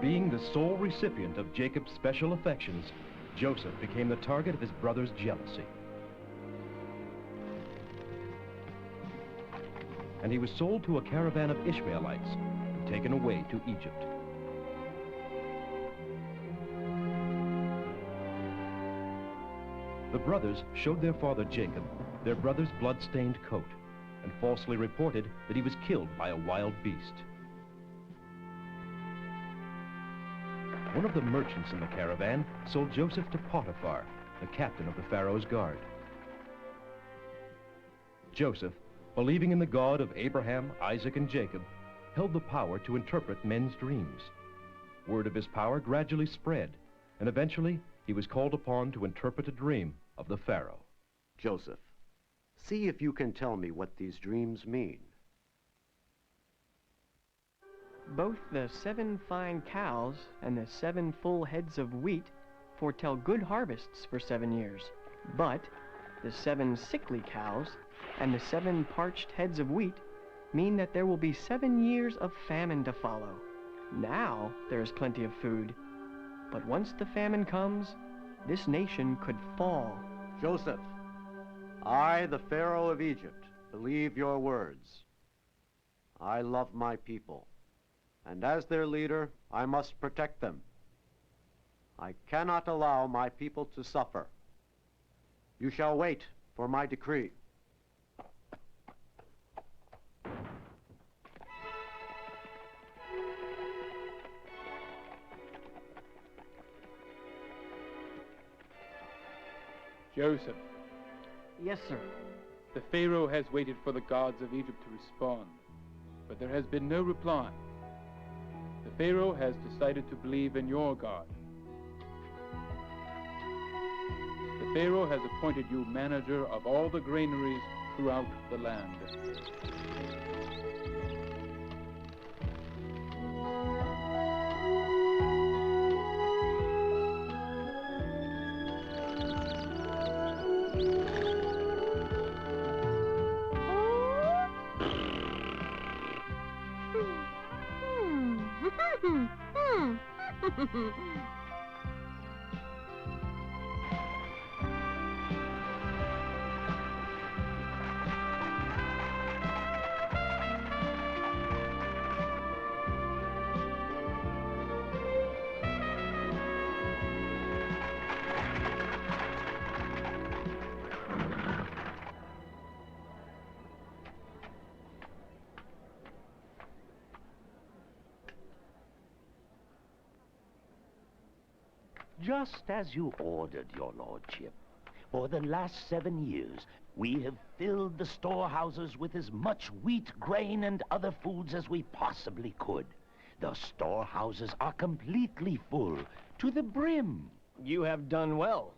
Being the sole recipient of Jacob's special affections, Joseph became the target of his brother's jealousy. And he was sold to a caravan of Ishmaelites and taken away to Egypt. The brothers showed their father Jacob their brother's blood-stained coat and falsely reported that he was killed by a wild beast. One of the merchants in the caravan sold Joseph to Potiphar, the captain of the Pharaoh's guard. Joseph, believing in the God of Abraham, Isaac, and Jacob, held the power to interpret men's dreams. Word of his power gradually spread, and eventually he was called upon to interpret a dream of the Pharaoh. Joseph, see if you can tell me what these dreams mean. Both the 7 fine cows and the 7 full heads of wheat foretell good harvests for 7 years. But the 7 sickly cows and the 7 parched heads of wheat mean that there will be 7 years of famine to follow. Now there is plenty of food, but once the famine comes, this nation could fall. Joseph, I, the Pharaoh of Egypt, believe your words. I love my people, and as their leader, I must protect them. I cannot allow my people to suffer. You shall wait for my decree. Joseph, Yes, sir. the Pharaoh has waited for the gods of Egypt to respond, but there has been no reply. The Pharaoh has decided to believe in your God. The Pharaoh has appointed you manager of all the granaries throughout the land. Just as you ordered, your lordship. For the last 7 years, we have filled the storehouses with as much wheat, grain, and other foods as we possibly could. The storehouses are completely full, to the brim. You have done well.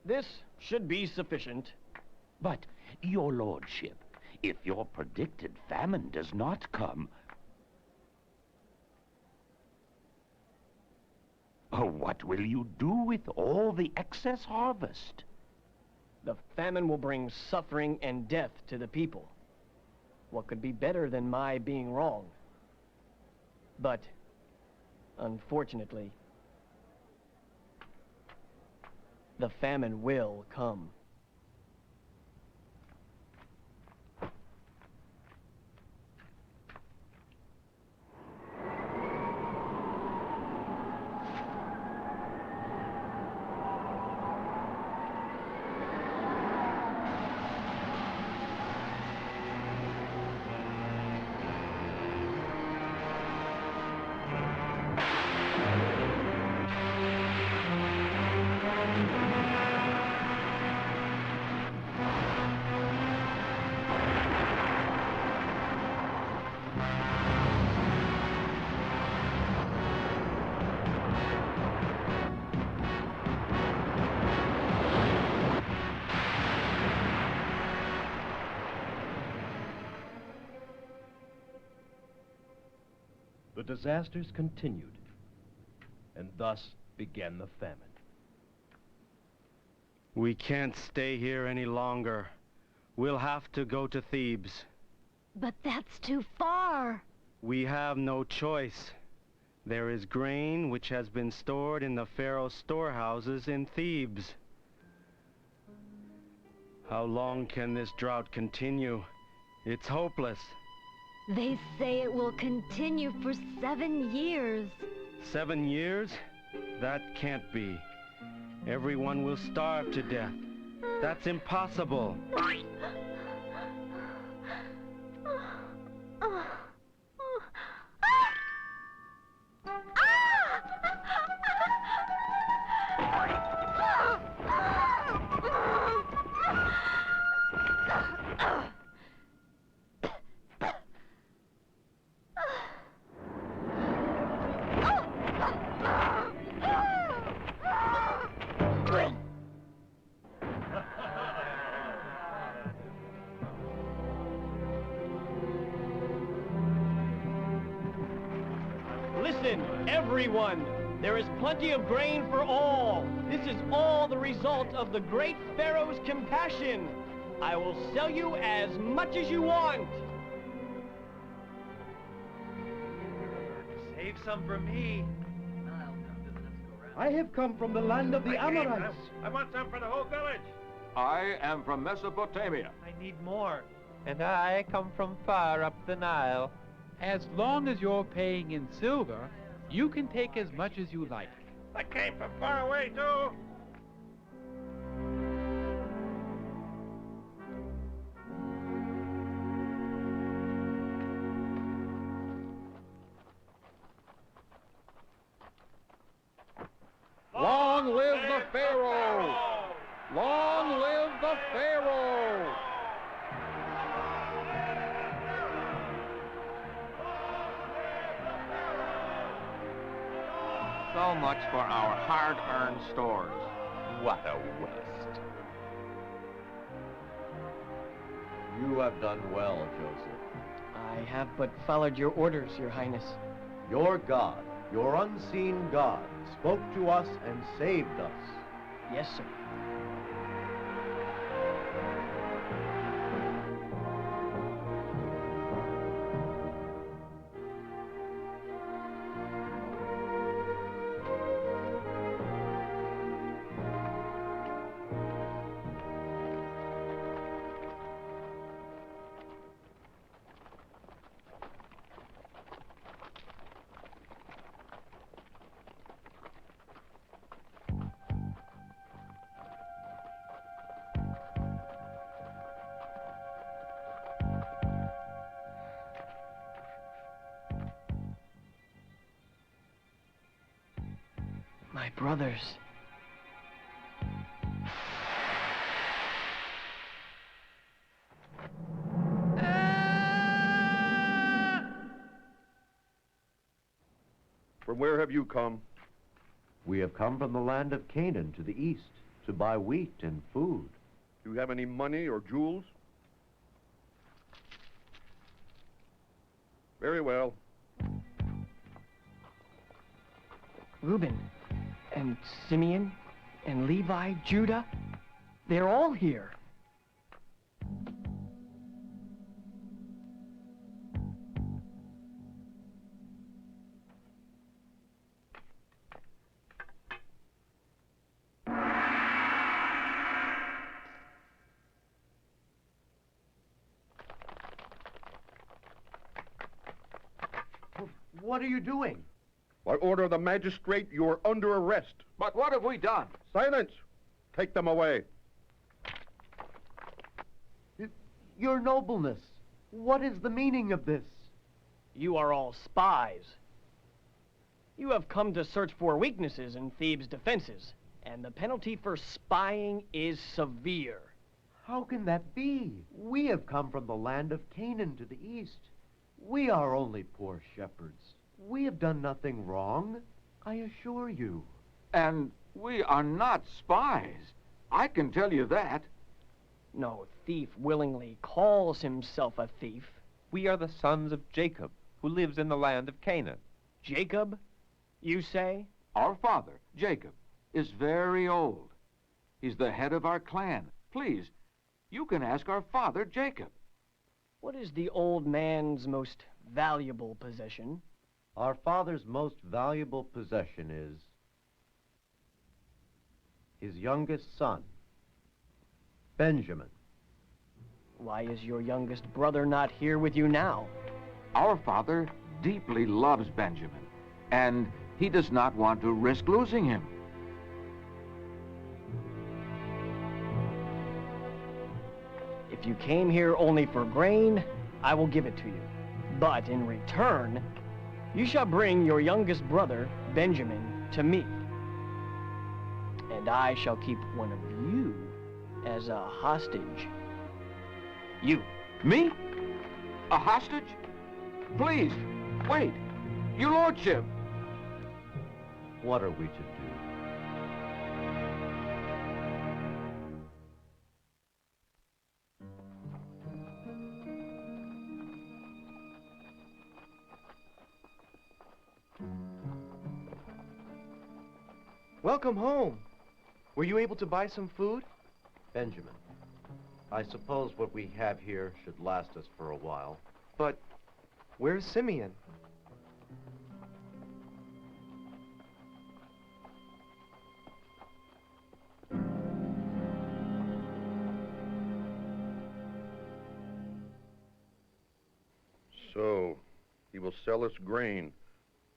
This should be sufficient. But, your lordship, if your predicted famine does not come... Oh, what will you do with all the excess harvest? The famine will bring suffering and death to the people. What could be better than my being wrong? But, unfortunately, the famine will come. The disasters continued, and thus began the famine. We can't stay here any longer. We'll have to go to Thebes. But that's too far. We have no choice. There is grain which has been stored in the Pharaoh's storehouses in Thebes. How long can this drought continue? It's hopeless. They say it will continue for 7 years. 7 years? That can't be. Everyone will starve to death. That's impossible. Listen, everyone! There is plenty of grain for all. This is all the result of the great Pharaoh's compassion. I will sell you as much as you want. Save some for me. I have come from the land of the Amorites. I want some for the whole village. I am from Mesopotamia. I need more. And I come from far up the Nile. As long as you're paying in silver, you can take as much as you like. I came from far away, too. Long live the Pharaoh! Long live the Pharaoh! So much for our hard-earned stores. What a waste. You have done well, Joseph. I have but followed your orders, Your Highness. Your God, your unseen God, spoke to us and saved us. Yes, sir. My brothers. From where have you come? We have come from the land of Canaan to the east to buy wheat and food. Do you have any money or jewels? Very well. Reuben and Simeon and Levi, Judah, they're all here. What are you doing? By order of the magistrate, you are under arrest. But what have we done? Silence! Take them away. Your nobleness, what is the meaning of this? You are all spies. You have come to search for weaknesses in Thebes' defenses, and the penalty for spying is severe. How can that be? We have come from the land of Canaan to the east. We are only poor shepherds. We have done nothing wrong, I assure you. And we are not spies. I can tell you that. No thief willingly calls himself a thief. We are the sons of Jacob, who lives in the land of Canaan. Jacob, you say? Our father, Jacob, is very old. He's the head of our clan. Please, you can ask our father, Jacob. What is the old man's most valuable possession? Our father's most valuable possession is his youngest son, Benjamin. Why is your youngest brother not here with you now? Our father deeply loves Benjamin, and he does not want to risk losing him. If you came here only for grain, I will give it to you. But in return, you shall bring your youngest brother, Benjamin, to me. And I shall keep one of you as a hostage. You. Me? A hostage? Please, wait. Your lordship. What are we to do? Welcome home. Were you able to buy some food? Benjamin, I suppose what we have here should last us for a while. But where's Simeon? So, he will sell us grain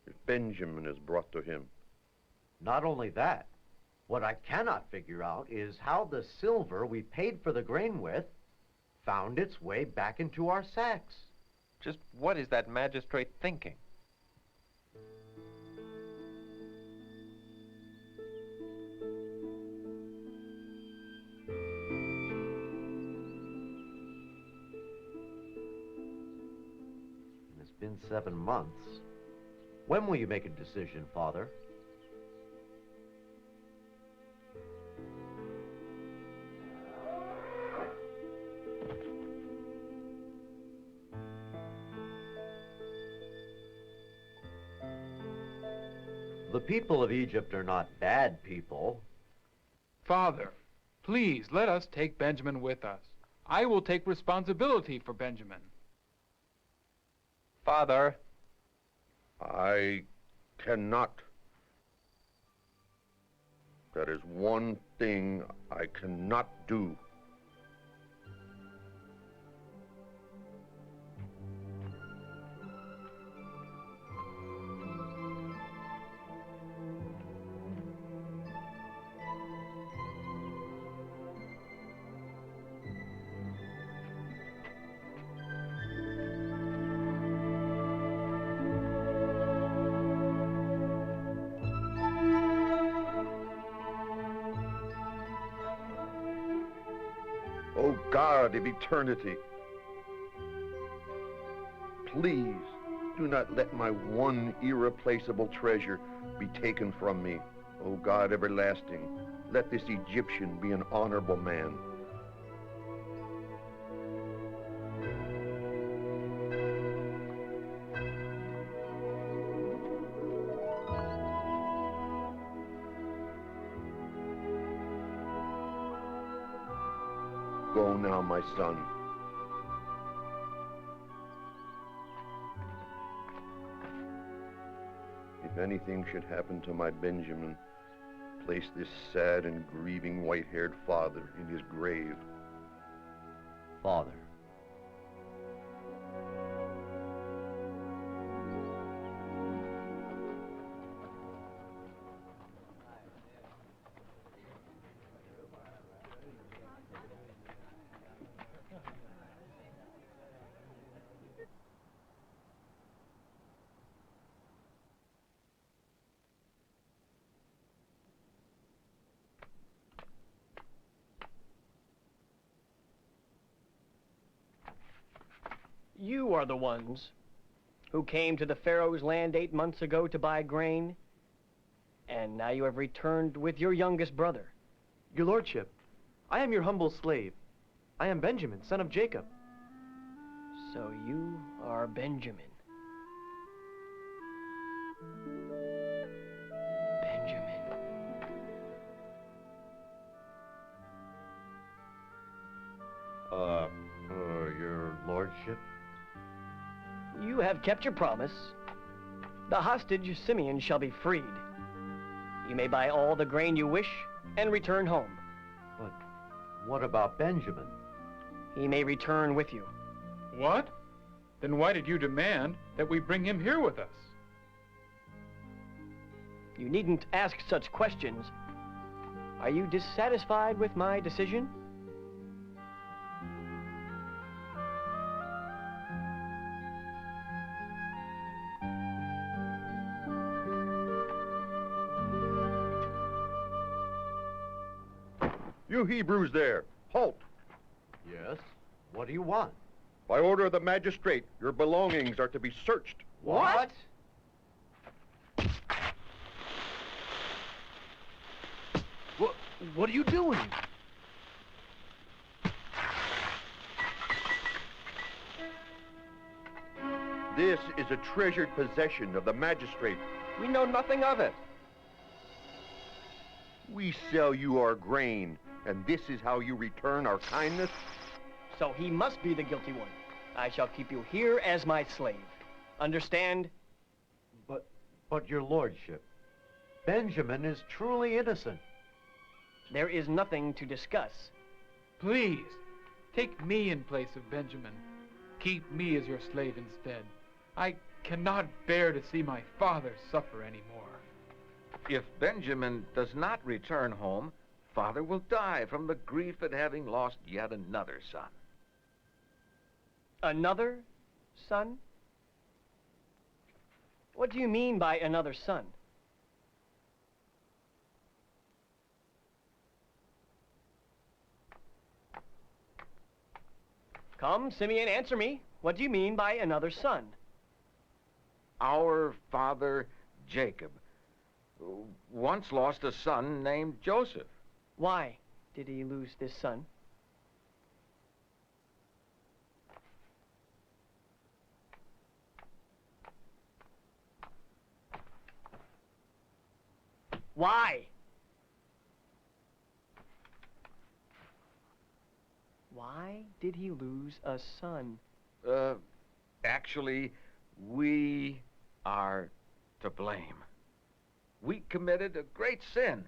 if Benjamin is brought to him. Not only that, what I cannot figure out is how the silver we paid for the grain with found its way back into our sacks. Just what is that magistrate thinking? It's been 7 months. When will you make a decision, Father? The people of Egypt are not bad people. Father, please let us take Benjamin with us. I will take responsibility for Benjamin. Father. I cannot. That is one thing I cannot do. O God of eternity, please do not let my one irreplaceable treasure be taken from me. O God everlasting, let this Egyptian be an honorable man. Go now, my son. If anything should happen to my Benjamin, place this sad and grieving white-haired father in his grave. Father. You are the ones who came to the Pharaoh's land 8 months ago to buy grain, and now you have returned with your youngest brother. Your lordship, I am your humble slave. I am Benjamin, son of Jacob. So you are Benjamin. Benjamin. Your lordship? You have kept your promise. The hostage, Simeon, shall be freed. You may buy all the grain you wish and return home. But what about Benjamin? He may return with you. What? Then why did you demand that we bring him here with us? You needn't ask such questions. Are you dissatisfied with my decision? You Hebrews there, halt. Yes? What do you want? By order of the magistrate, your belongings are to be searched. What? What are you doing? This is a treasured possession of the magistrate. We know nothing of it. We sell you our grain, and this is how you return our kindness? So he must be the guilty one. I shall keep you here as my slave. Understand? But your lordship, Benjamin is truly innocent. There is nothing to discuss. Please, take me in place of Benjamin. Keep me as your slave instead. I cannot bear to see my father suffer anymore. If Benjamin does not return home, Father will die from the grief at having lost yet another son. Another son? What do you mean by another son? Come, Simeon, answer me. What do you mean by another son? Our father, Jacob, once lost a son named Joseph. Why did he lose this son? Why? Why did he lose a son? Actually, we are to blame. We committed a great sin.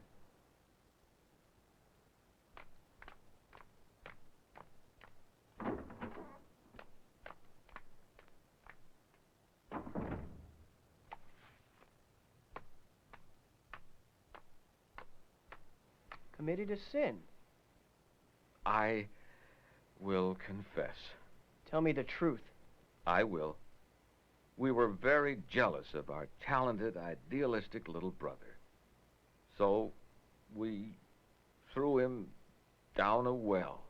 Committed a sin? I will confess. Tell me the truth. I will. We were very jealous of our talented, idealistic little brother. So we threw him down a well.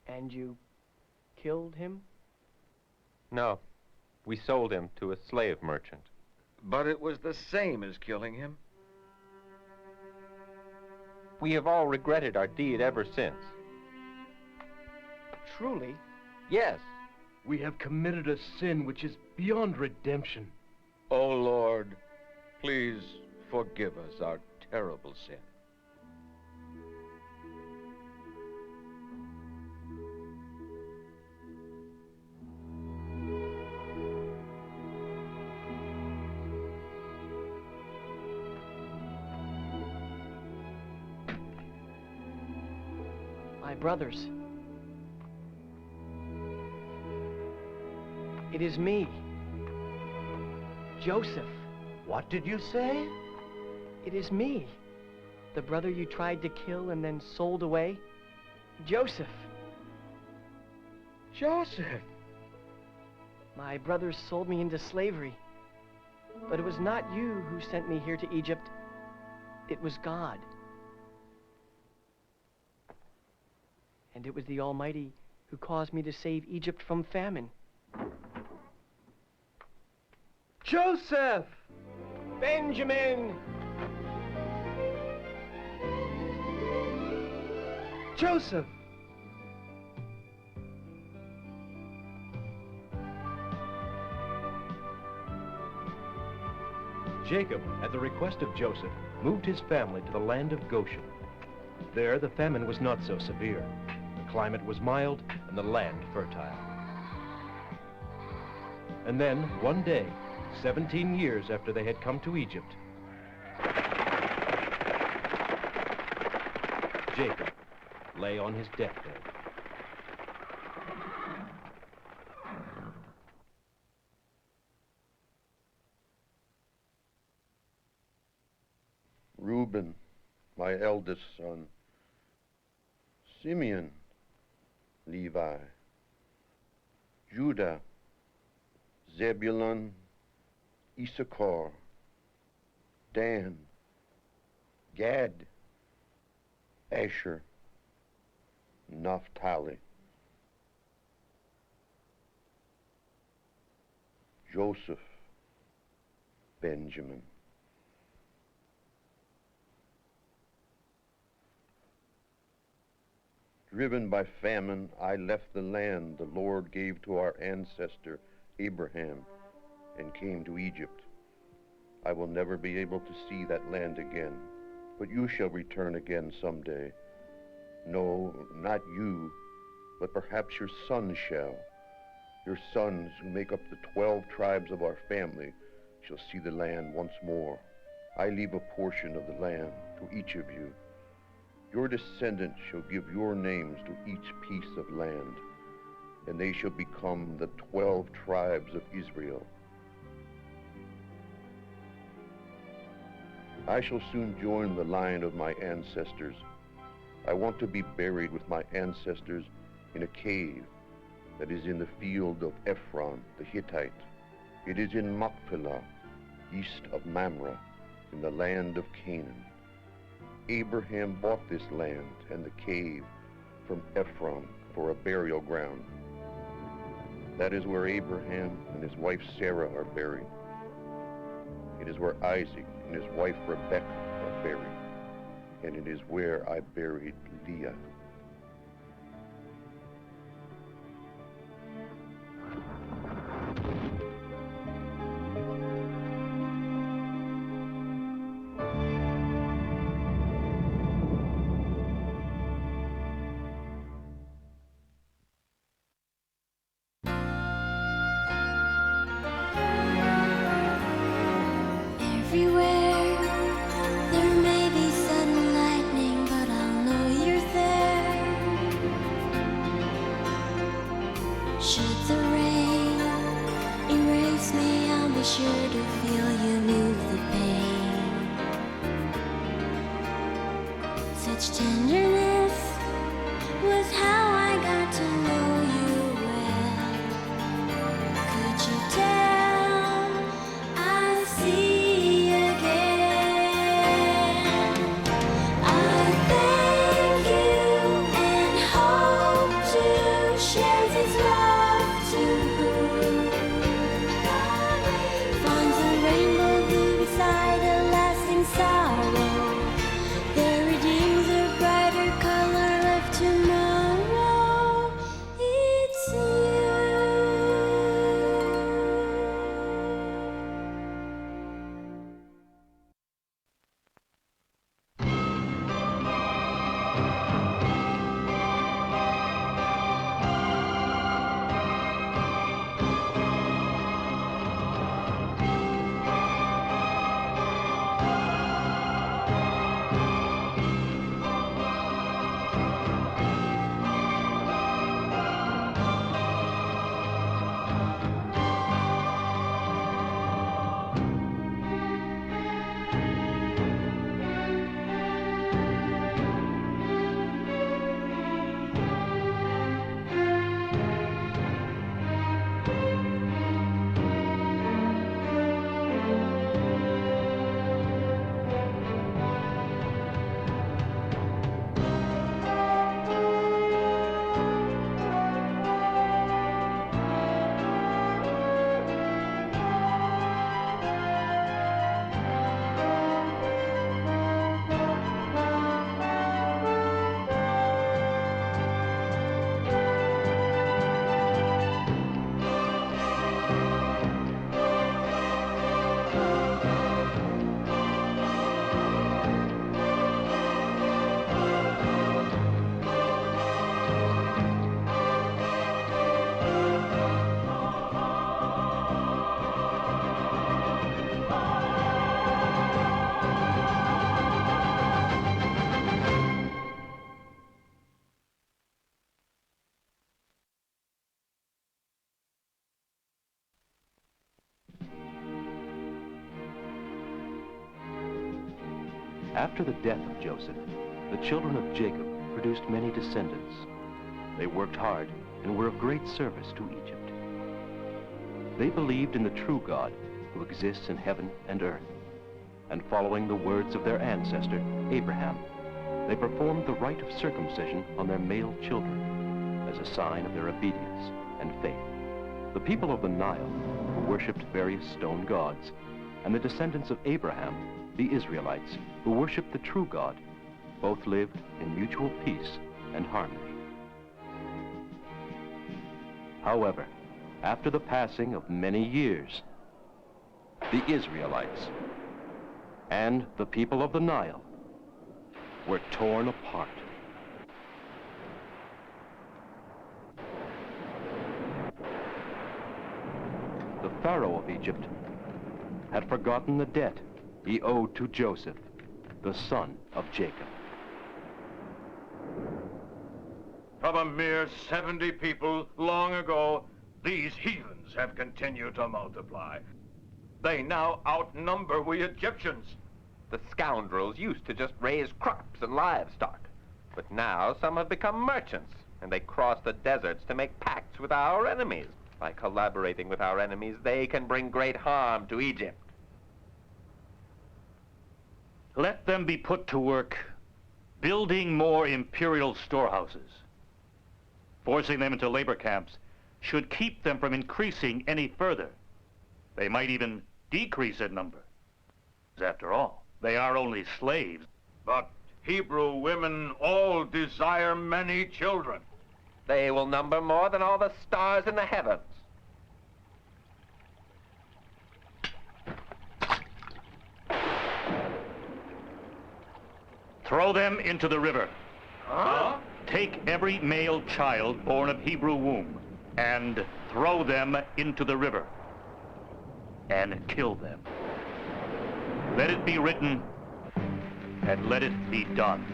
And you killed him? No, we sold him to a slave merchant. But it was the same as killing him. We have all regretted our deed ever since. Truly? Yes. We have committed a sin which is beyond redemption. Oh, Lord, please forgive us our terrible sin. My brothers. It is me, Joseph. What did you say? It is me, the brother you tried to kill and then sold away. Joseph. Joseph! My brothers sold me into slavery. But it was not you who sent me here to Egypt. It was God. And it was the Almighty who caused me to save Egypt from famine. Joseph! Benjamin! Joseph! Jacob, at the request of Joseph, moved his family to the land of Goshen. There, the famine was not so severe. The climate was mild and the land fertile. And then, one day, 17 years after they had come to Egypt, Jacob lay on his deathbed. Reuben, my eldest son, Simeon, Levi, Judah, Zebulun, Issachar, Dan, Gad, Asher, Naphtali, Joseph, Benjamin. Driven by famine, I left the land the Lord gave to our ancestor Abraham and came to Egypt. I will never be able to see that land again, but you shall return again someday. No, not you, but perhaps your sons shall. Your sons, who make up the 12 tribes of our family, shall see the land once more. I leave a portion of the land to each of you. Your descendants shall give your names to each piece of land, and they shall become the 12 tribes of Israel. I shall soon join the line of my ancestors. I want to be buried with my ancestors in a cave that is in the field of Ephron the Hittite. It is in Machpelah, east of Mamre, in the land of Canaan. Abraham bought this land and the cave from Ephron for a burial ground. That is where Abraham and his wife Sarah are buried. It is where Isaac and his wife Rebekah are buried. And it is where I buried Leah. Everywhere there may be sudden lightning, but I'll know you're there. Should the rain erase me, I'll be sure to feel you move the pain. Such tenderness was how I got to know you well. Could you tell I see again? I thank you and hope to share this love too. Finds a rainbow blue beside a lasting sorrow. There redeems a bright After the death of Joseph, the children of Jacob produced many descendants. They worked hard and were of great service to Egypt. They believed in the true God who exists in heaven and earth, and following the words of their ancestor, Abraham, they performed the rite of circumcision on their male children as a sign of their obedience and faith. The people of the Nile, who worshipped various stone gods, and the descendants of Abraham, the Israelites, who worshipped the true God, both lived in mutual peace and harmony. However, after the passing of many years, the Israelites and the people of the Nile were torn apart. The Pharaoh of Egypt had forgotten the debt he owed to Joseph, the son of Jacob. From a mere 70 people long ago, these heathens have continued to multiply. They now outnumber we Egyptians. The scoundrels used to just raise crops and livestock, but now some have become merchants, and they cross the deserts to make pacts with our enemies. By collaborating with our enemies, they can bring great harm to Egypt. Let them be put to work building more imperial storehouses. Forcing them into labor camps should keep them from increasing any further. They might even decrease in number. After all, they are only slaves. But Hebrew women all desire many children. They will number more than all the stars in the heavens. Throw them into the river. Huh? Take every male child born of Hebrew womb and throw them into the river and kill them. Let it be written and let it be done.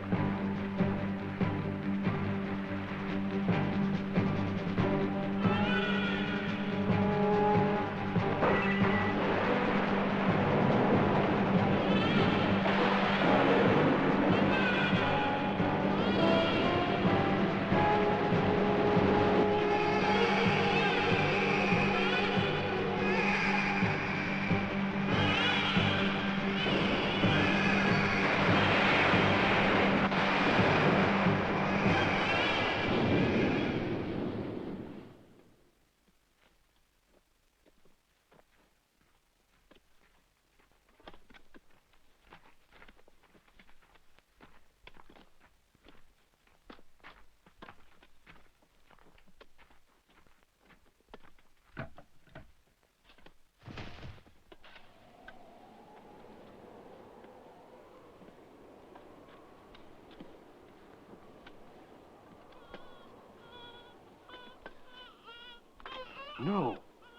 No,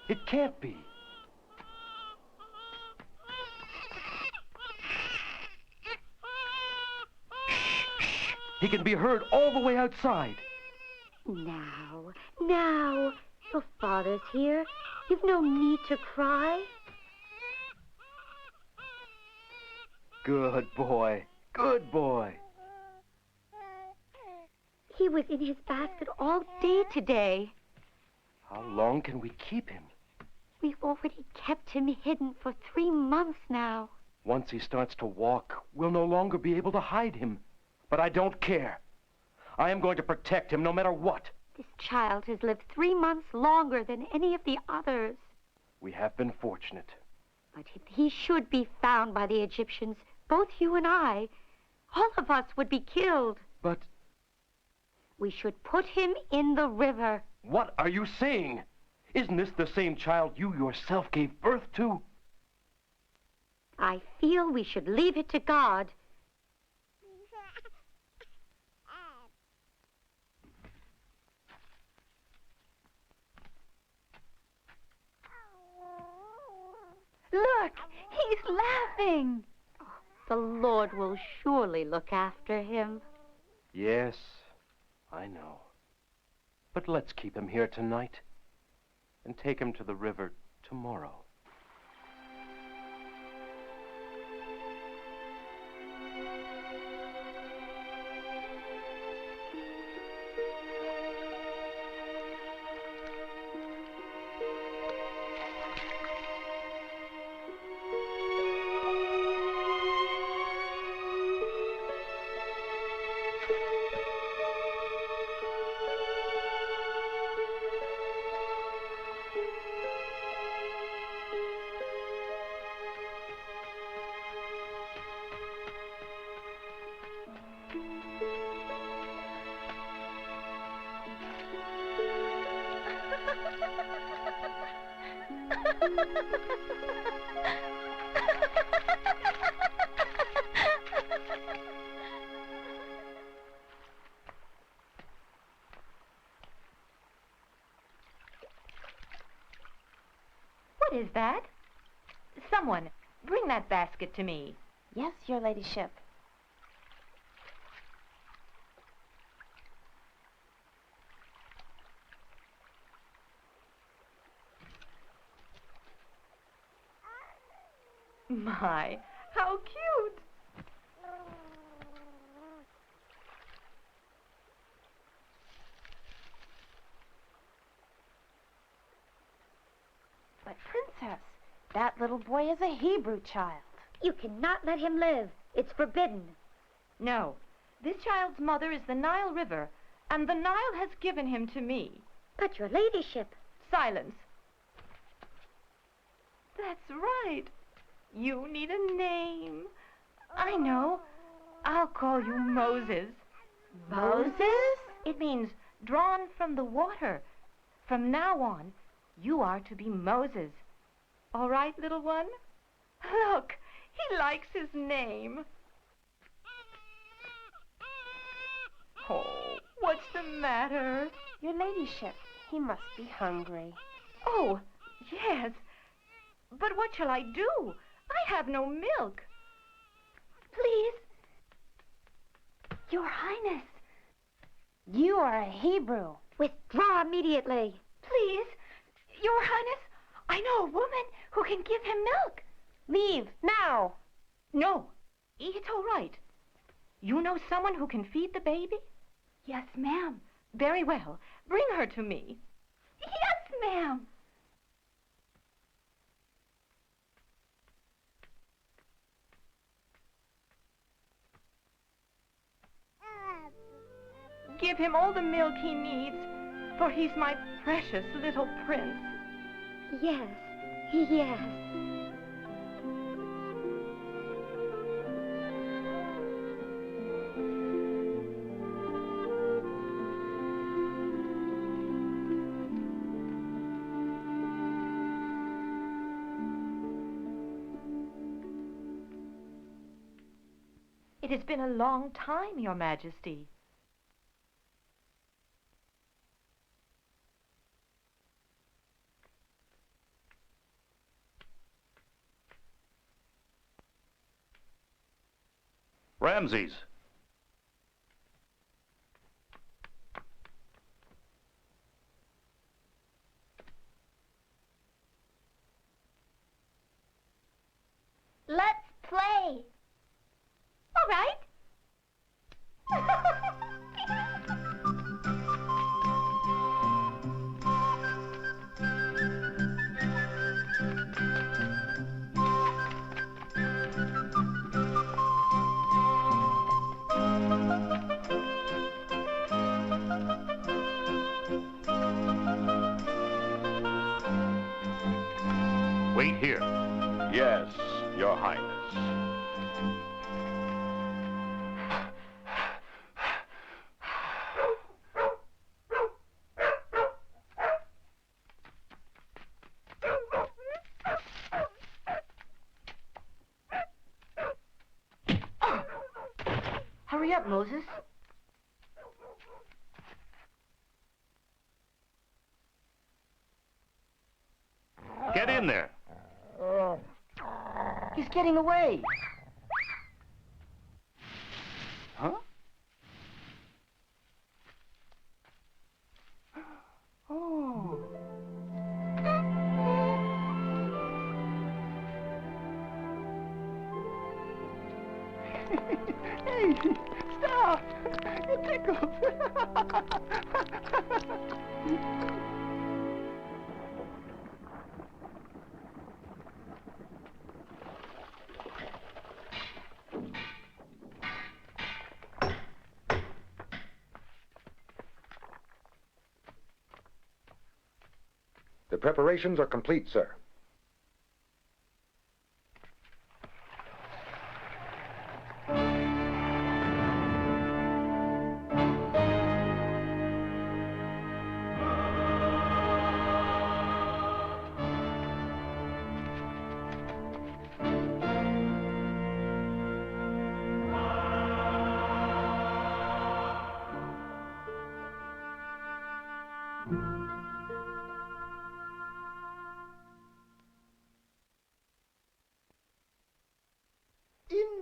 it can't be. Shh. He can be heard all the way outside. Now, your father's here. You've no need to cry. Good boy, good boy. He was in his basket all day today. How long can we keep him? We've already kept him hidden for 3 months now. Once he starts to walk, we'll no longer be able to hide him. But I don't care. I am going to protect him no matter what. This child has lived 3 months longer than any of the others. We have been fortunate. But if he should be found by the Egyptians, both you and I, all of us would be killed. But we should put him in the river. What are you saying? Isn't this the same child you yourself gave birth to? I feel we should leave it to God. Look, he's laughing. Oh, the Lord will surely look after him. Yes, I know. But let's keep him here tonight and take him to the river tomorrow. What is that? Someone, bring that basket to me. Yes, your ladyship. My, how cute! But, Princess, that little boy is a Hebrew child. You cannot let him live. It's forbidden. No, this child's mother is the Nile River, and the Nile has given him to me. But, your ladyship... Silence. That's right. You need a name. I know. I'll call you Moses. Moses? It means drawn from the water. From now on, you are to be Moses. All right, little one? Look, he likes his name. Oh, what's the matter? Your ladyship, he must be hungry. Oh, yes. But what shall I do? I have no milk. Please. Your Highness. You are a Hebrew. Withdraw immediately. Please, Your Highness, I know a woman who can give him milk. Leave, now. No, it's all right. You know someone who can feed the baby? Yes, ma'am. Very well. Bring her to me. Yes, ma'am. Give him all the milk he needs, for he's my precious little prince. Yes, yes. It has been a long time, Your Majesty. Ramses. Let's play. All right. Wait here. Yes, Your Highness. Hurry up, Moses. Get in there. He's getting away. Huh? Oh. Hey, stop! It tickles. The preparations are complete, sir.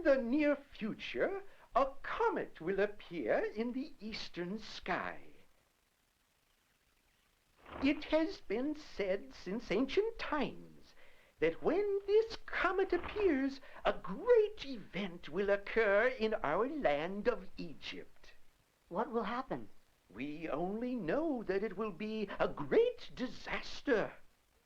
the near future, a comet will appear in the eastern sky. It has been said since ancient times that when this comet appears, a great event will occur in our land of Egypt. What will happen? We only know that it will be a great disaster.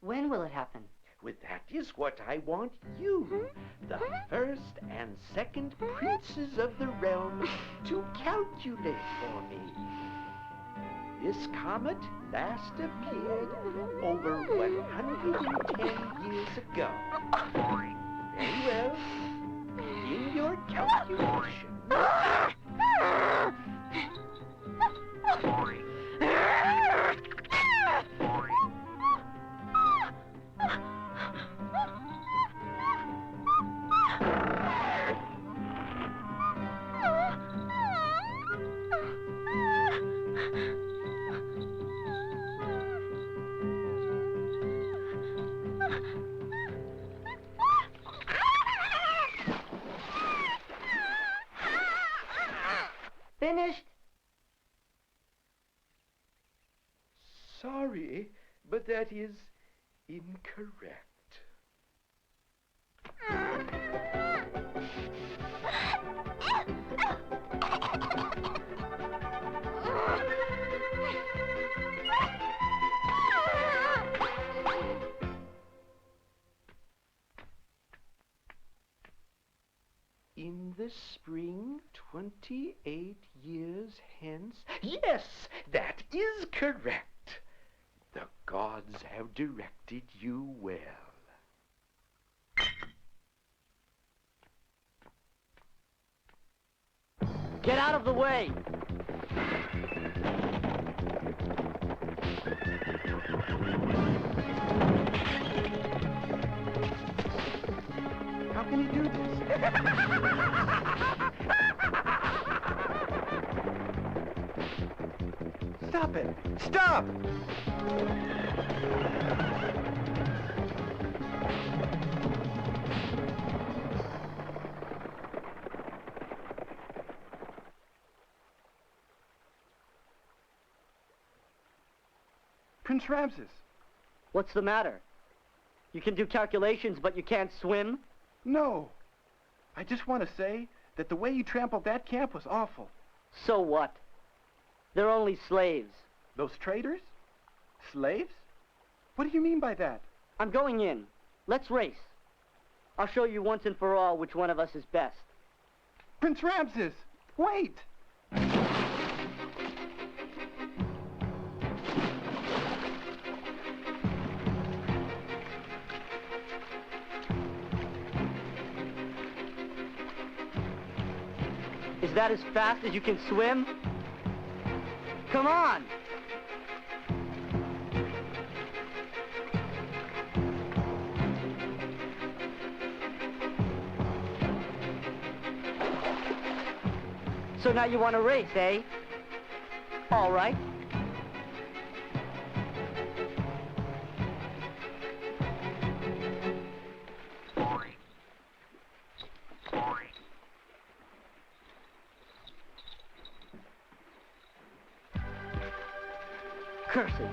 When will it happen? Well, that is what I want you, the first and second princes of the realm, to calculate for me. This comet last appeared over 110 years ago. Very well. In your calculation... Finished? Sorry, but that is incorrect. In the spring, 28 years hence... Yes, that is correct. The gods have directed you well. Get out of the way! How can you do this? Stop it! Stop! Prince Ramses. What's the matter? You can do calculations, but you can't swim? No. I just want to say that the way you trampled that camp was awful. So what? They're only slaves. Those traitors? Slaves? What do you mean by that? I'm going in. Let's race. I'll show you once and for all which one of us is best. Prince Ramses! Wait! Is that as fast as you can swim? Come on! So now you want to race, eh? All right. Curses.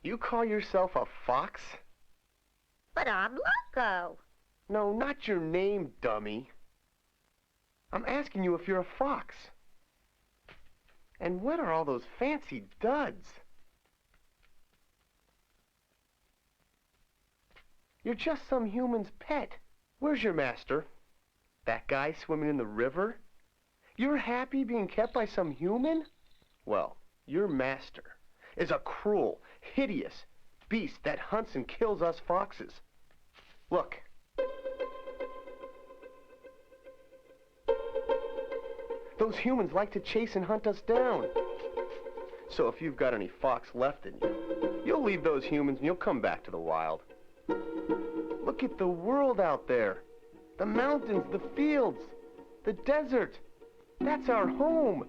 You call yourself a fox? But I'm Loco. No, not your name, dummy. I'm asking you if you're a fox. And what are all those fancy duds? You're just some human's pet. Where's your master? That guy swimming in the river? You're happy being kept by some human? Well, your master is a cruel, hideous beast that hunts and kills us foxes. Look. Those humans like to chase and hunt us down. So if you've got any fox left in you, you'll leave those humans and you'll come back to the wild. Look at the world out there. The mountains, the fields, the desert. That's our home.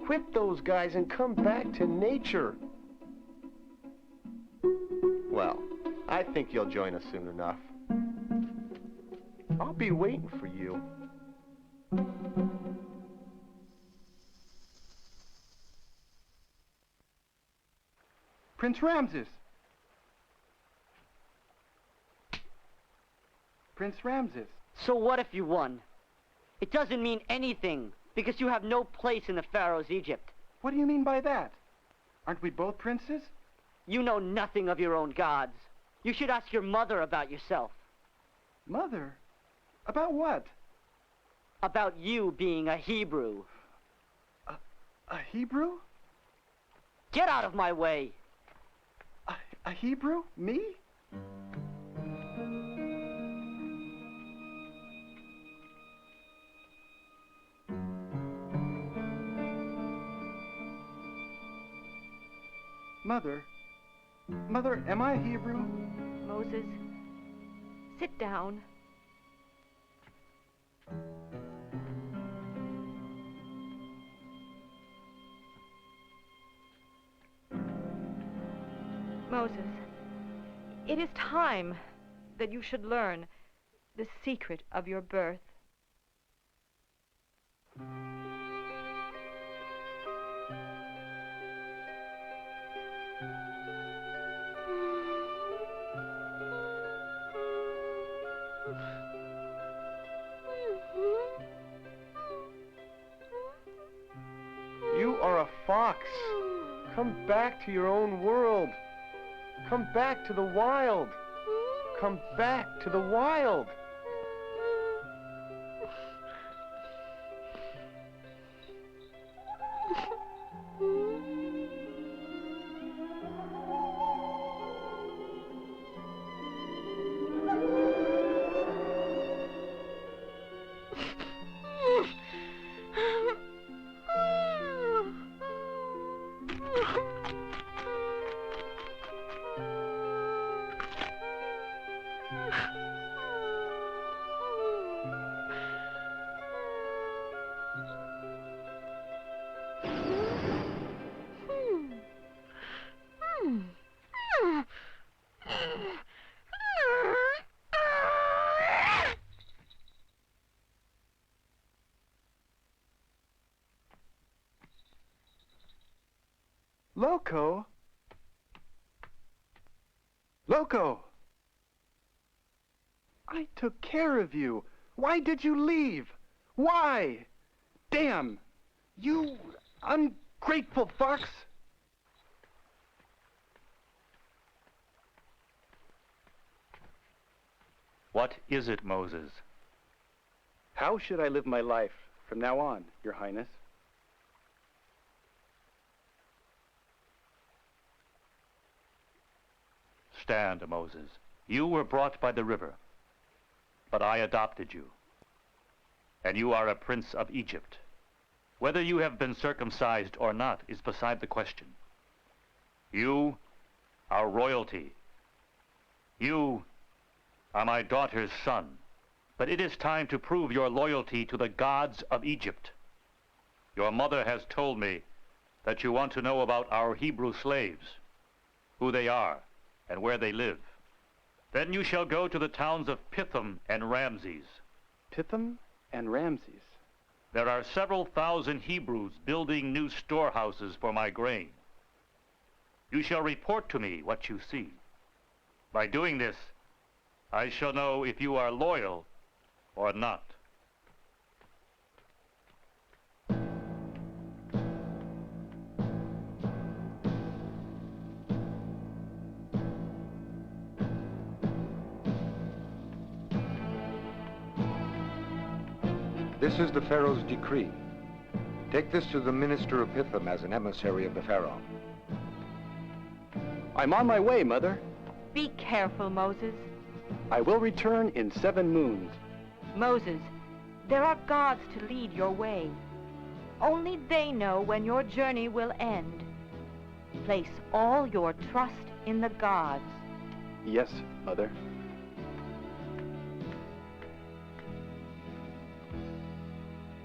Quit those guys and come back to nature. Well, I think you'll join us soon enough. I'll be waiting for you. Prince Ramses! Prince Ramses. So what if you won? It doesn't mean anything, because you have no place in the Pharaoh's Egypt. What do you mean by that? Aren't we both princes? You know nothing of your own gods. You should ask your mother about yourself. Mother? About what? About you being a Hebrew. A Hebrew? Get out of my way! A Hebrew? Me? Mother, am I a Hebrew? Moses, sit down. Moses, it is time that you should learn the secret of your birth. You are a fox. Come back to your own world. Come back to the wild. Come back to the wild. Loco? Loco! I took care of you. Why did you leave? Why? Damn! You ungrateful fox! What is it, Moses? How should I live my life from now on, Your Highness? Stand, Moses. You were brought by the river, but I adopted you. And you are a prince of Egypt. Whether you have been circumcised or not is beside the question. You are royalty. You are my daughter's son. But it is time to prove your loyalty to the gods of Egypt. Your mother has told me that you want to know about our Hebrew slaves, who they are, and where they live. Then you shall go to the towns of Pithom and Ramses. Pithom and Ramses? There are several thousand Hebrews building new storehouses for my grain. You shall report to me what you see. By doing this, I shall know if you are loyal or not. This is the Pharaoh's decree. Take this to the minister of Pithom as an emissary of the Pharaoh. I'm on my way, Mother. Be careful, Moses. I will return in 7 moons. Moses, there are gods to lead your way. Only they know when your journey will end. Place all your trust in the gods. Yes, Mother.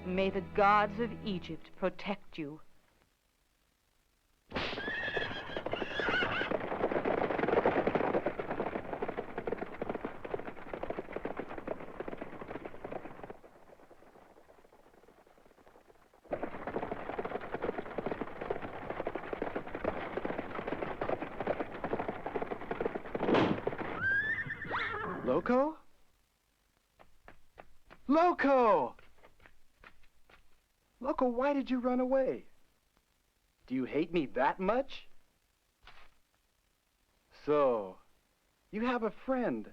May the gods of Egypt protect you. Loco? Loco! Loco, why did you run away? Do you hate me that much? So, you have a friend.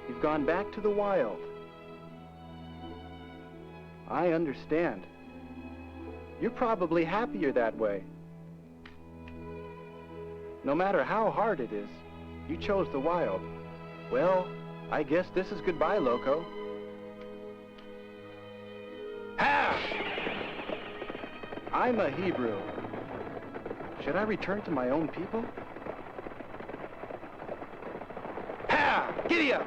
You've gone back to the wild. I understand. You're probably happier that way. No matter how hard it is, you chose the wild. Well, I guess this is goodbye, Loco. Ha! I'm a Hebrew. Should I return to my own people? Ha! Giddy up!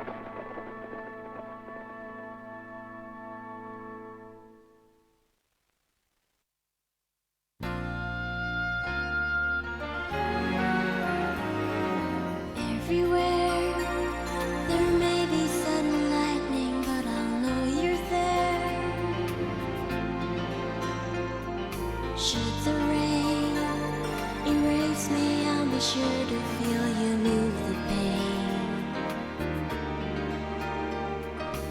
Everywhere there may be sudden lightning, but I'll know you're there. Should the rain erase me, I'll be sure to feel you move the pain.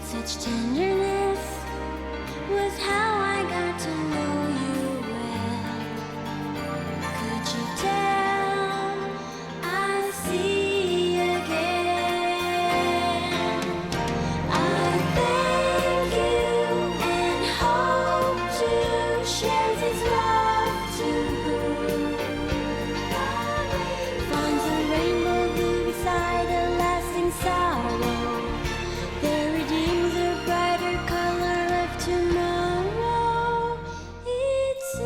Such tenderness was how I got to know you well. Could you tell I see again? I thank you and hope to share this love too. Find the rainbow blue beside a lasting sorrow. There redeems a brighter color of tomorrow. It's you.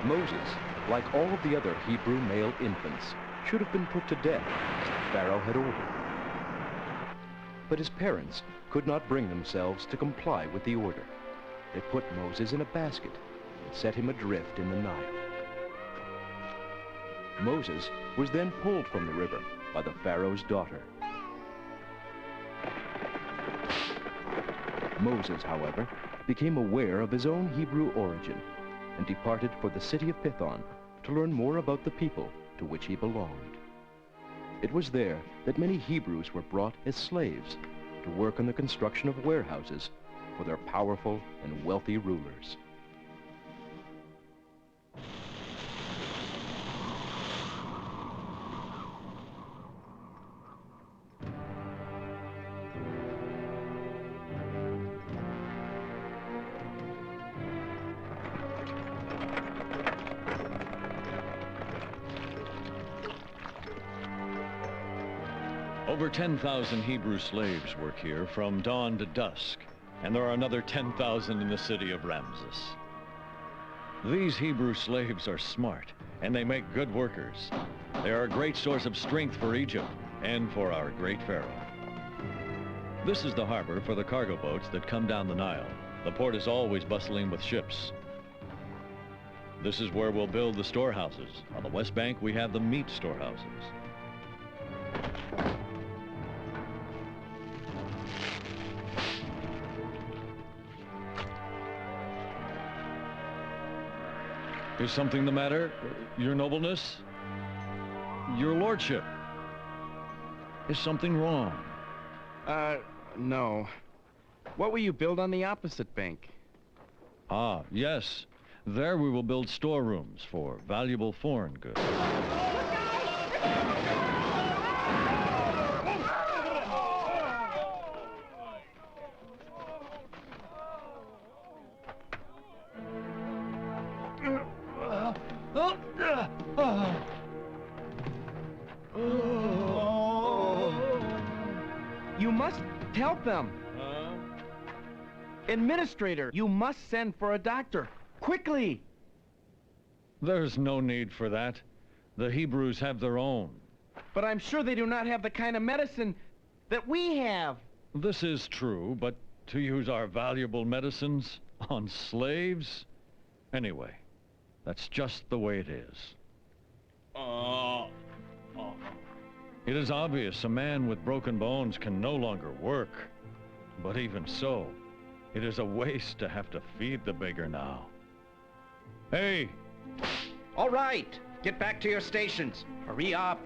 Moses, like all of the other Hebrew male infants, should have been put to death, as Pharaoh had ordered. But his parents could not bring themselves to comply with the order. They put Moses in a basket and set him adrift in the Nile. Moses was then pulled from the river by the Pharaoh's daughter. Moses, however, became aware of his own Hebrew origin and departed for the city of Pithom to learn more about the people to which he belonged. It was there that many Hebrews were brought as slaves to work on the construction of warehouses for their powerful and wealthy rulers. Over 10,000 Hebrew slaves work here from dawn to dusk, and there are another 10,000 in the city of Ramses. These Hebrew slaves are smart, and they make good workers. They are a great source of strength for Egypt and for our great Pharaoh. This is the harbor for the cargo boats that come down the Nile. The port is always bustling with ships. This is where we'll build the storehouses. On the West Bank, we have the meat storehouses. Is something the matter, your nobleness? Your lordship? Is something wrong? No. What will you build on the opposite bank? Ah, yes. There we will build storerooms for valuable foreign goods. You must help them. Administrator, you must send for a doctor. Quickly! There's no need for that. The Hebrews have their own. But I'm sure they do not have the kind of medicine that we have. This is true, but to use our valuable medicines on slaves? Anyway, that's just the way it is. It is obvious a man with broken bones can no longer work. But even so, it is a waste to have to feed the beggar now. Hey! All right, get back to your stations. Hurry up.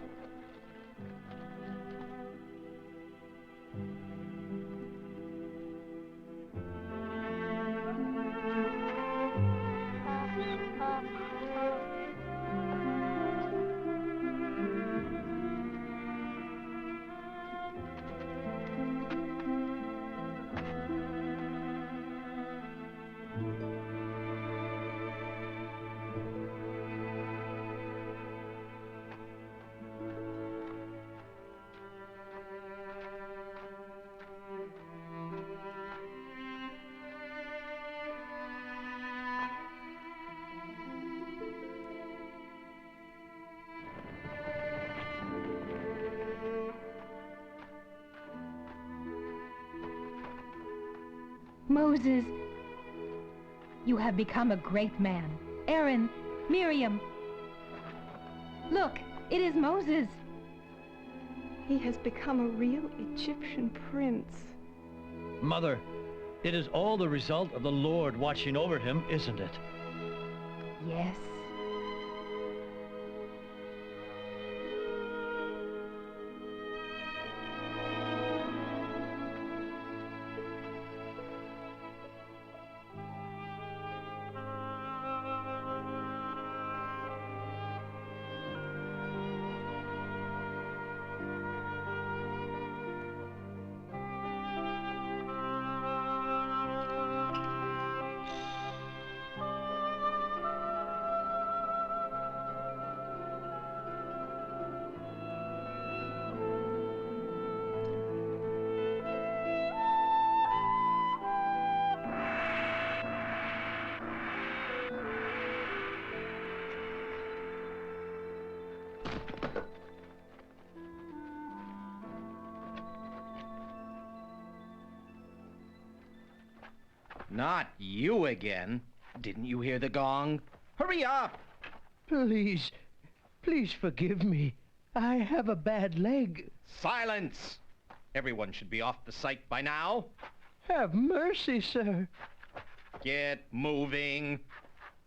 Moses, you have become a great man. Aaron, Miriam, look, it is Moses. He has become a real Egyptian prince. Mother, it is all the result of the Lord watching over him, isn't it? Yes. Not you again. Didn't you hear the gong? Hurry up! Please forgive me. I have a bad leg. Silence! Everyone should be off the site by now. Have mercy, sir. Get moving.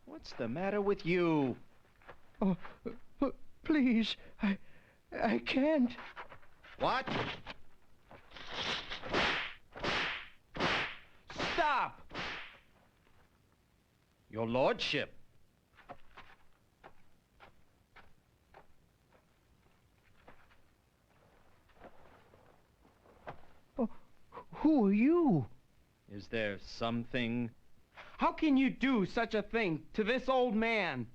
What's the matter with you? Oh, please, I can't. What? Your lordship. Oh, who are you? Is there something? How can you do such a thing to this old man?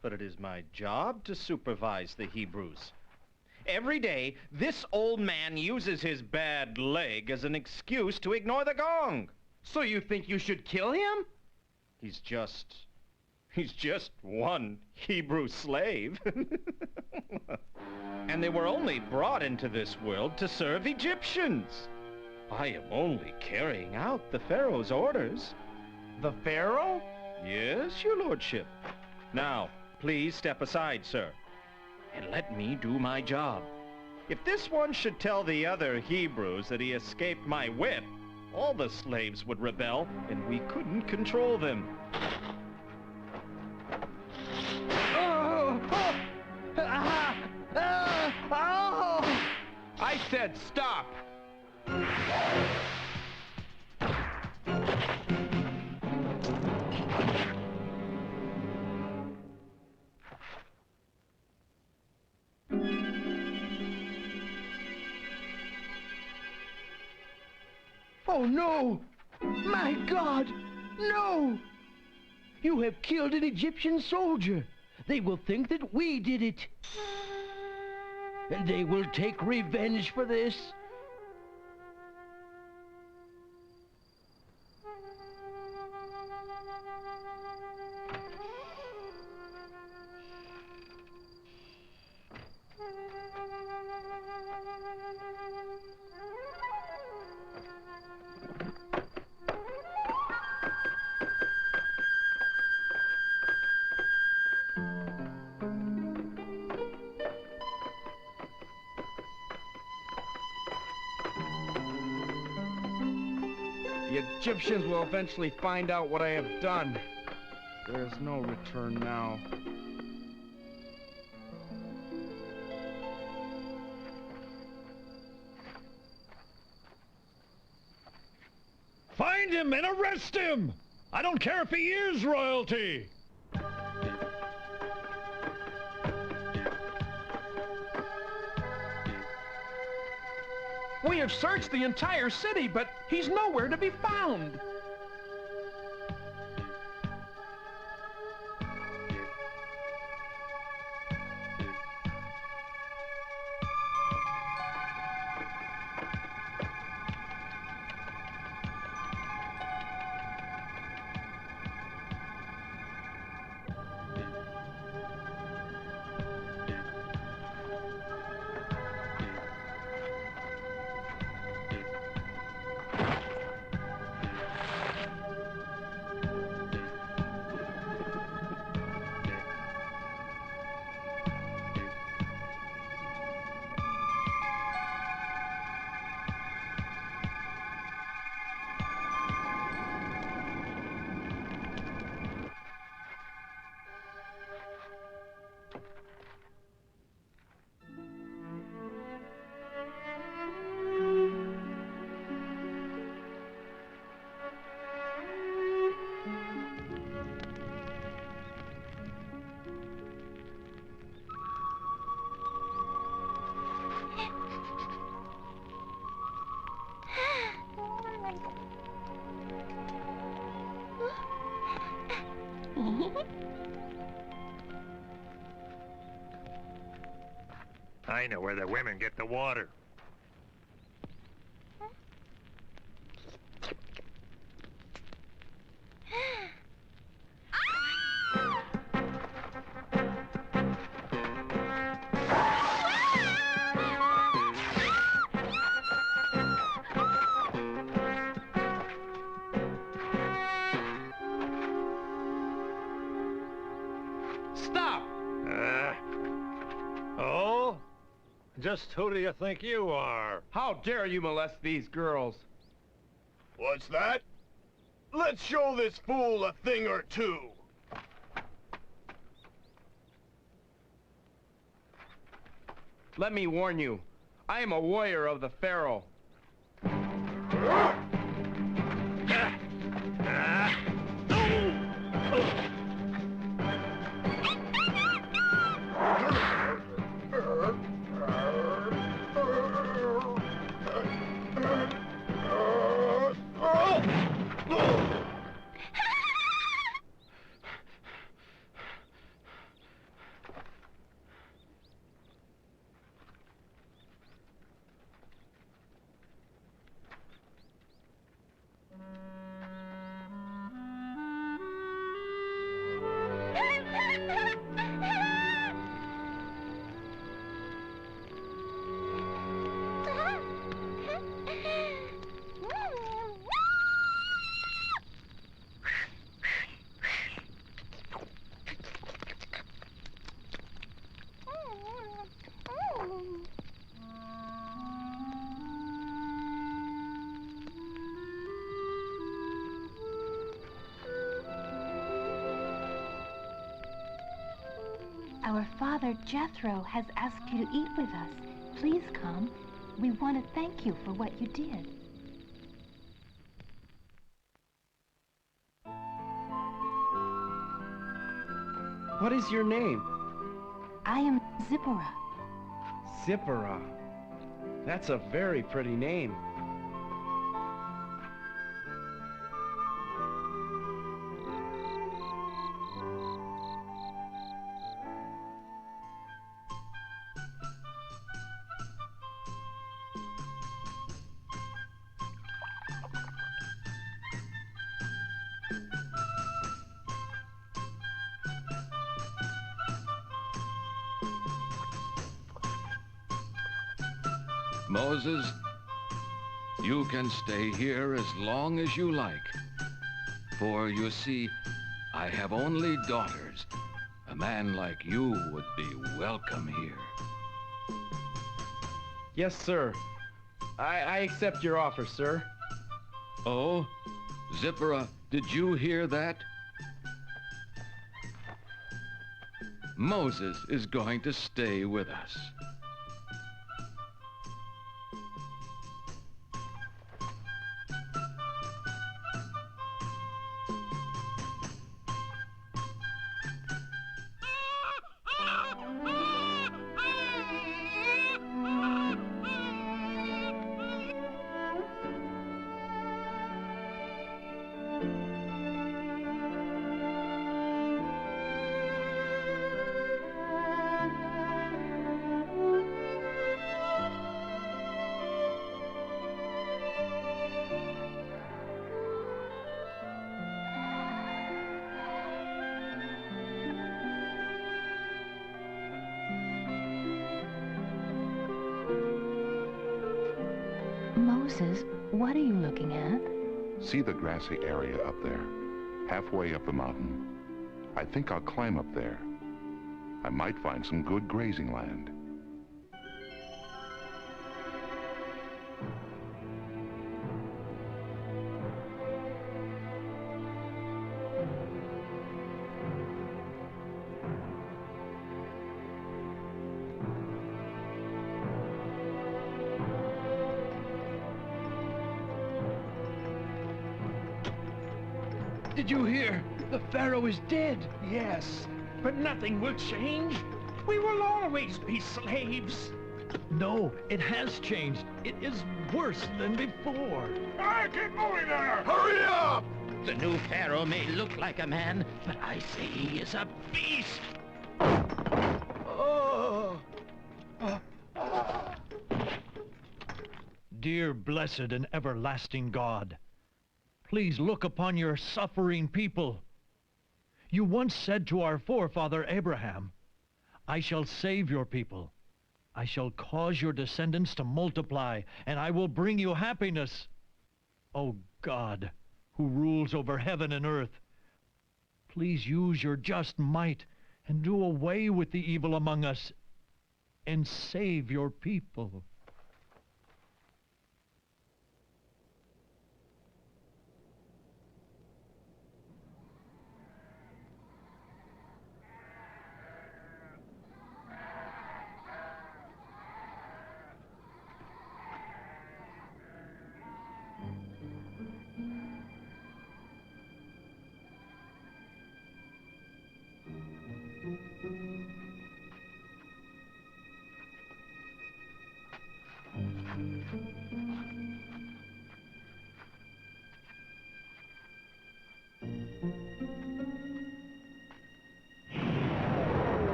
But it is my job to supervise the Hebrews. Every day, this old man uses his bad leg as an excuse to ignore the gong. So you think you should kill him? He's just one Hebrew slave. And they were only brought into this world to serve Egyptians. I am only carrying out the Pharaoh's orders. The Pharaoh? Yes, your lordship. Now, please step aside, sir, and let me do my job. If this one should tell the other Hebrews that he escaped my whip, all the slaves would rebel, and we couldn't control them. I said stop! Oh, no! My God! No! You have killed an Egyptian soldier. They will think that we did it. And they will take revenge for this. The Egyptians will eventually find out what I have done. There is no return now. Find him and arrest him! I don't care if he is royalty! We have searched the entire city, but he's nowhere to be found. I know where the women get the water. Stop! Oh? Just who do you think you are? How dare you molest these girls? What's that? Let's show this fool a thing or two. Let me warn you, I am a warrior of the Pharaoh. Ah! Our father Jethro has asked you to eat with us. Please come. We want to thank you for what you did. What is your name? I am Zipporah. Zipporah. That's a very pretty name. Moses, you can stay here as long as you like. For you see, I have only daughters. A man like you would be welcome here. Yes, sir. I accept your offer, sir. Oh? Zipporah, did you hear that? Moses is going to stay with us. Moses, what are you looking at? See the grassy area up there, halfway up the mountain? I think I'll climb up there. I might find some good grazing land. Did you hear? The Pharaoh is dead. Yes, but nothing will change. We will always be slaves. No, it has changed. It is worse than before. Keep moving there! Hurry up! The new Pharaoh may look like a man, but I say he is a beast. Dear, blessed, and everlasting God, please look upon your suffering people. You once said to our forefather Abraham, I shall save your people. I shall cause your descendants to multiply, and I will bring you happiness. O God, who rules over heaven and earth, please use your just might and do away with the evil among us and save your people.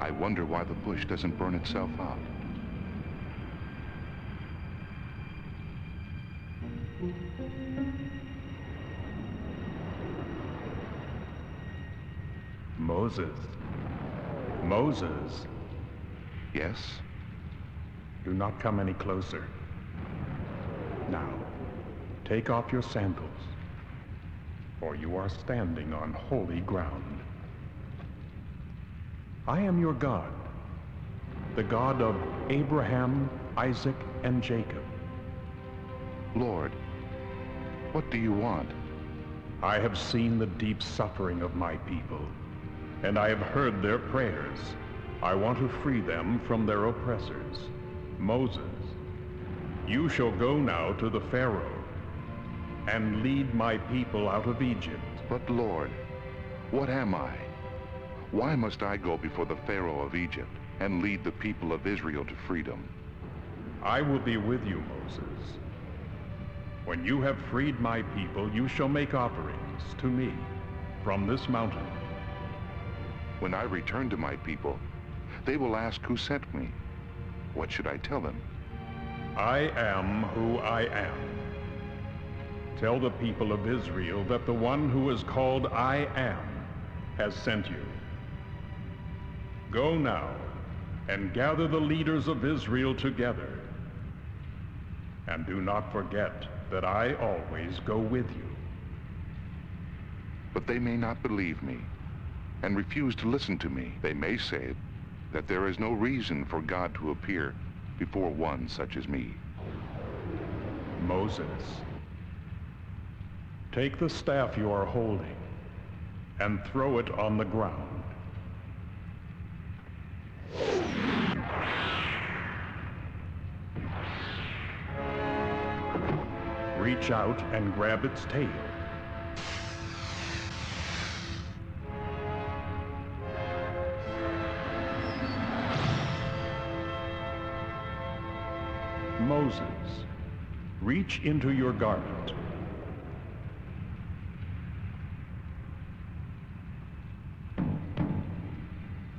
I wonder why the bush doesn't burn itself out. Moses. Moses. Yes? Do not come any closer. Now, take off your sandals, for you are standing on holy ground. I am your God, the God of Abraham, Isaac, and Jacob. Lord, what do you want? I have seen the deep suffering of my people, and I have heard their prayers. I want to free them from their oppressors. Moses, you shall go now to the Pharaoh and lead my people out of Egypt. But Lord, what am I? Why must I go before the Pharaoh of Egypt and lead the people of Israel to freedom? I will be with you, Moses. When you have freed my people, you shall make offerings to me from this mountain. When I return to my people, they will ask who sent me. What should I tell them? I am who I am. Tell the people of Israel that the one who is called I Am has sent you. Go now and gather the leaders of Israel together. And do not forget that I always go with you. But they may not believe me and refuse to listen to me. They may say that there is no reason for God to appear before one such as me. Moses, take the staff you are holding and throw it on the ground. Reach out and grab its tail. Moses, reach into your garment.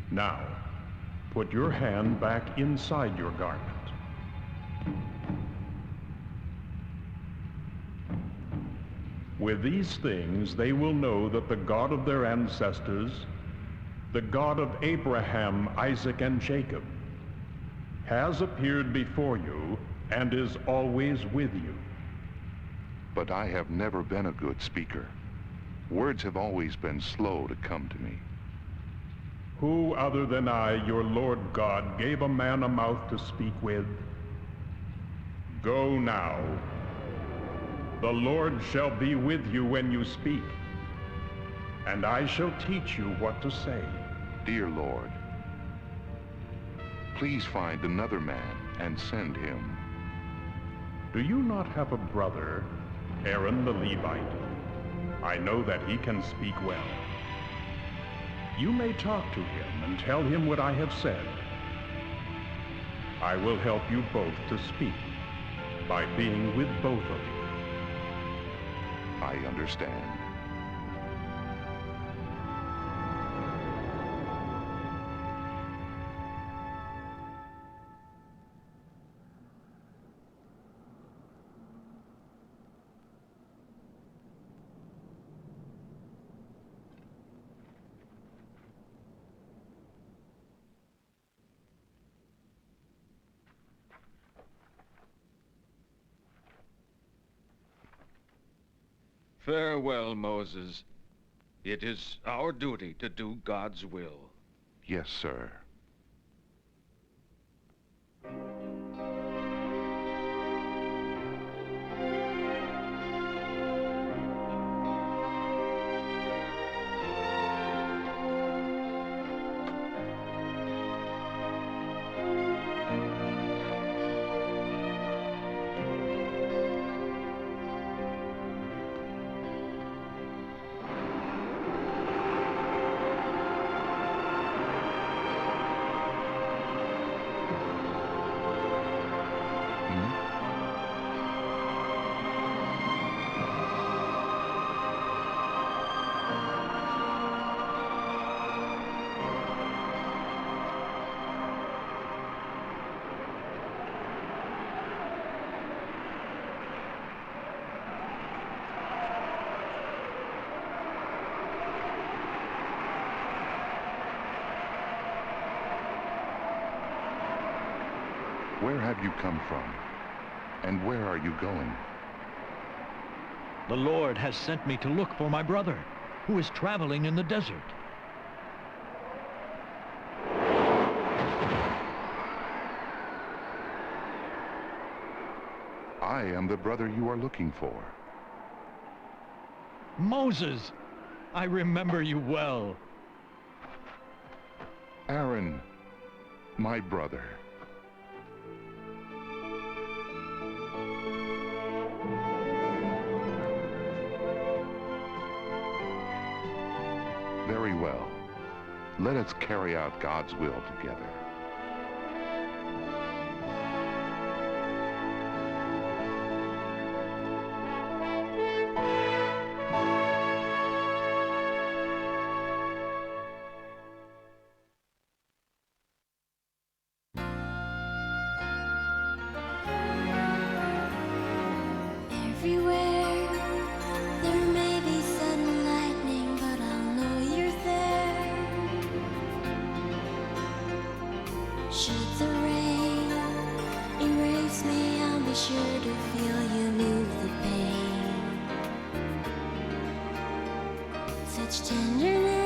Now, put your hand back inside your garment. With these things, they will know that the God of their ancestors, the God of Abraham, Isaac, and Jacob, has appeared before you and is always with you. But I have never been a good speaker. Words have always been slow to come to me. Who other than I, your Lord God, gave a man a mouth to speak with? Go now. The Lord shall be with you when you speak, and I shall teach you what to say. Dear Lord, please find another man and send him. Do you not have a brother, Aaron the Levite? I know that he can speak well. You may talk to him and tell him what I have said. I will help you both to speak by being with both of you. I understand. Farewell, Moses. It is our duty to do God's will. Yes, sir. Where have you come from? And where are you going? The Lord has sent me to look for my brother, who is traveling in the desert. I am the brother you are looking for. Moses! I remember you well. Aaron, my brother. Very well. Let us carry out God's will together. Everywhere there may be sudden lightning, but I'll know you're there. Should the rain erase me, I'll be sure to feel you move the pain. Such tenderness